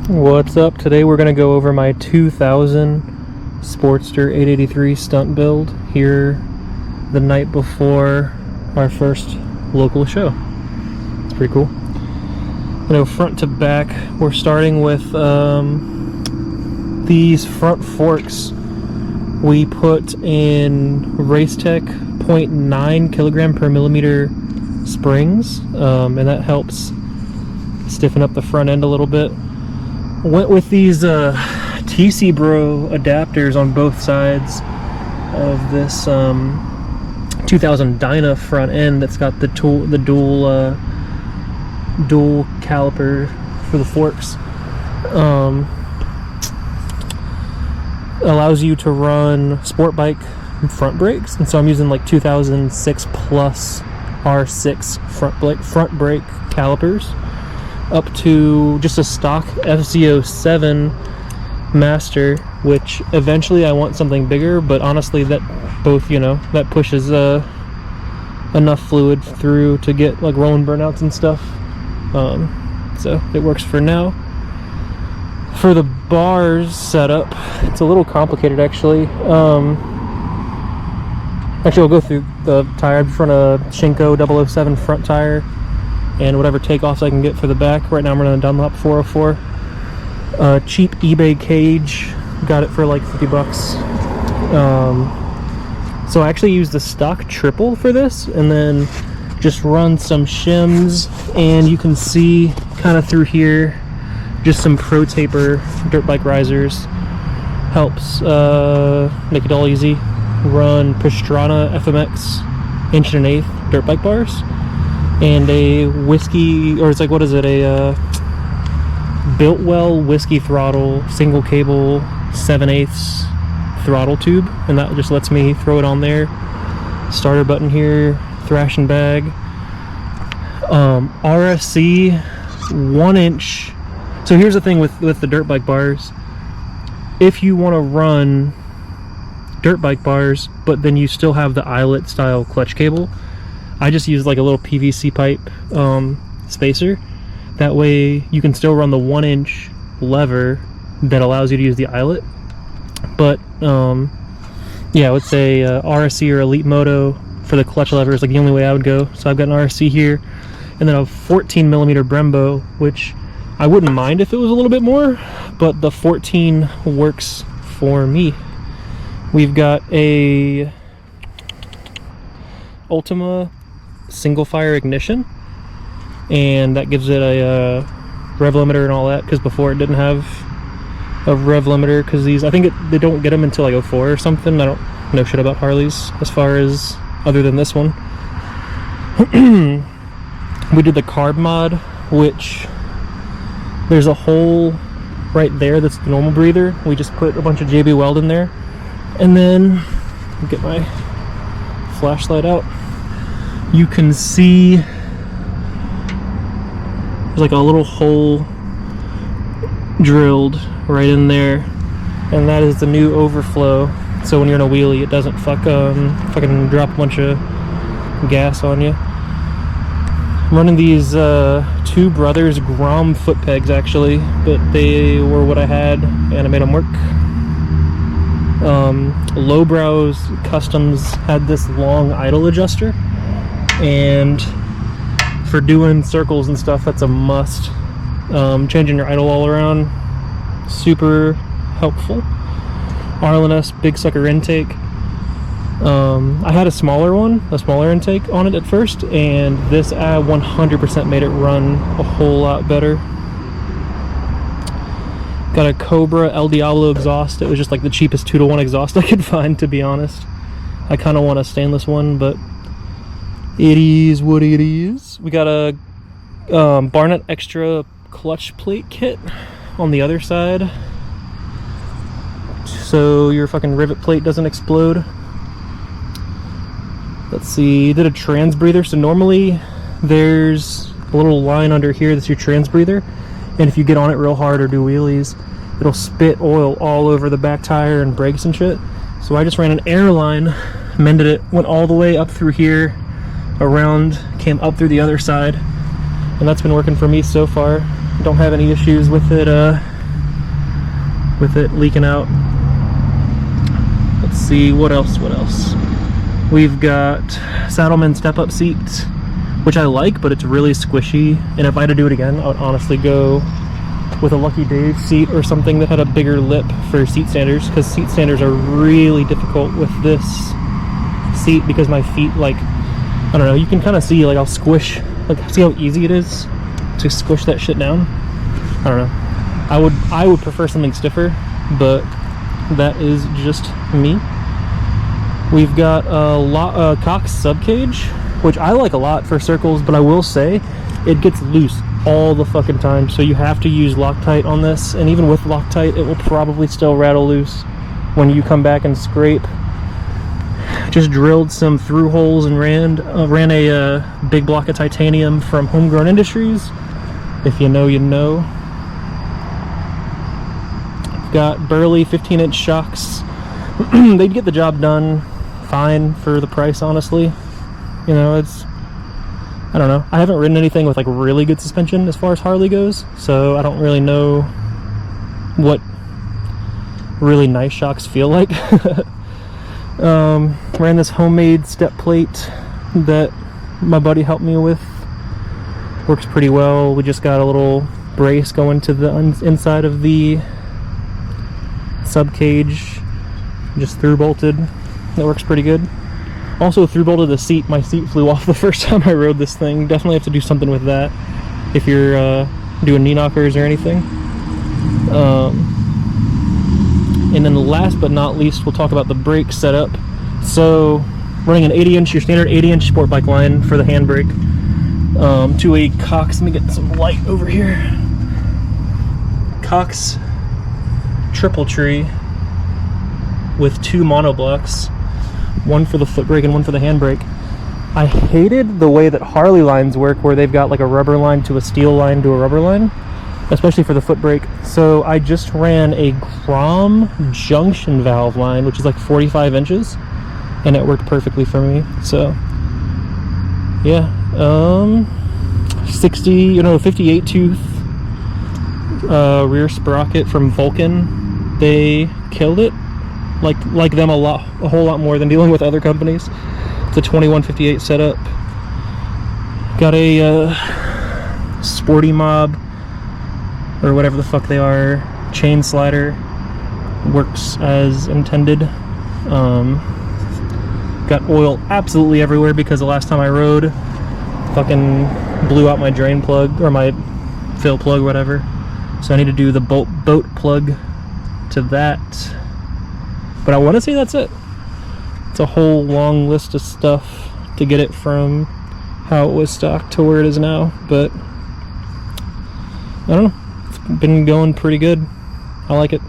What's up? Today we're going to go over my 2000 Sportster 883 stunt build here the night before our first local show. It's pretty cool. Front to back, we're starting with these front forks. We put in Racetech 0.9 kilogram per millimeter springs, and that helps stiffen up the front end a little bit. Went with these TC Bro adapters on both sides of this 2000 Dyna front end that's got the dual caliper for the forks. Allows you to run sport bike front brakes, and so I'm using like 2006 plus R6 front brake calipers up to just a stock FZ07 Master, which eventually I want something bigger, but honestly that pushes enough fluid through to get like rolling burnouts and stuff, so it works for now. For the bars setup, it's a little complicated actually. I'll go through the tire. I'm front a Shinko 007 front tire and whatever takeoffs I can get for the back. Right now I'm running a Dunlop 404. Cheap eBay cage, got it for like 50 bucks. So I actually used the stock triple for this and then just run some shims, and you can see kind of through here just some Pro Taper dirt bike risers. Helps make it all easy. Run Pastrana FMX 1 1/8 dirt bike bars and a whiskey, or it's like, what is it, a Biltwell whiskey throttle single cable 7/8 throttle tube, and that just lets me throw it on there. Starter button here, thrashing bag, RSC 1 inch. So here's the thing with the dirt bike bars. If you want to run dirt bike bars but then you still have the eyelet style clutch cable, I just use like a little PVC pipe spacer. That way you can still run the 1 inch lever that allows you to use the eyelet. But yeah, I would say RSC or Elite Moto for the clutch lever is like the only way I would go. So I've got an RSC here, and then a 14 millimeter Brembo, which I wouldn't mind if it was a little bit more, but the 14 works for me. We've got a Ultima single fire ignition, and that gives it a rev limiter and all that, because before it didn't have a rev limiter, because these, I think they don't get them until like 04 or something. I don't know shit about Harleys as far as other than this one. We did the carb mod, which there's a hole right there that's the normal breather. We just put a bunch of JB Weld in there, and then I'll get my flashlight out. You can see there's like a little hole drilled right in there, and that is the new overflow. So when you're in a wheelie, it doesn't fucking drop a bunch of gas on you. I'm running these Two Brothers Grom foot pegs actually, but they were what I had and I made them work. Lowbrow's Customs had this long idle adjuster, and for doing circles and stuff, that's a must. Changing your idle all around, super helpful. R&S Big Sucker intake. I had a smaller intake on it at first, and this 100% made it run a whole lot better. Got a Cobra El Diablo exhaust. It was just like the cheapest 2-to-1 exhaust I could find, to be honest. I kind of want a stainless one, but it is what it is. We got a Barnett Extra clutch plate kit on the other side, so your fucking rivet plate doesn't explode. Let's see, did a trans breather. So normally there's a little line under here that's your trans breather, and if you get on it real hard or do wheelies, it'll spit oil all over the back tire and brakes and shit. So I just ran an air line, mended it, went all the way up through here, around, came up through the other side, and that's been working for me so far. Don't have any issues with it with it leaking out. Let's see, what else? We've got Saddleman step-up seats, which I like, but it's really squishy. And if I had to do it again, I would honestly go with a Lucky Dave seat or something that had a bigger lip for seat standers, because seat standers are really difficult with this seat because my feet, like, I don't know, you can kind of see, like, I'll squish, like, see how easy it is to squish that shit down? I don't know. I would prefer something stiffer, but that is just me. We've got a Cox subcage, which I like a lot for circles, but I will say it gets loose all the fucking time, so you have to use Loctite on this, and even with Loctite it will probably still rattle loose when you come back and scrape. Just drilled some through holes and ran a big block of titanium from Homegrown Industries. If you know, you know. Got Burley 15-inch shocks. They'd get the job done fine for the price, honestly. You know, it's, I don't know. I haven't ridden anything with like really good suspension as far as Harley goes, so I don't really know what really nice shocks feel like. Ran this homemade step plate that my buddy helped me with. Works pretty well. We just got a little brace going to the inside of the sub cage, just through bolted. That works pretty good. Also through bolted the seat. My seat flew off the first time I rode this thing. Definitely have to do something with that if you're doing knee knockers or anything. And then last but not least, we'll talk about the brake setup. So running an 80-inch, your standard 80-inch sport bike line for the handbrake, to a Cox, let me get some light over here, Cox triple tree with 2 monoblocks, one for the foot brake and one for the handbrake. I hated the way that Harley lines work, where they've got like a rubber line to a steel line to a rubber line, especially for the foot brake. So I just ran a Grom junction valve line, which is like 45 inches, and it worked perfectly for me. So yeah, 58 tooth rear sprocket from Vulcan. They killed it. Like them a whole lot more than dealing with other companies. It's a 2158 setup. Got a Sporty Mob, or whatever the fuck they are, chain slider. Works as intended. Got oil absolutely everywhere because the last time I rode, fucking blew out my drain plug, or my fill plug, whatever. So I need to do the boat plug to that. But I want to say that's it. It's a whole long list of stuff to get it from how it was stocked to where it is now. But I don't know. It's been going pretty good. I like it.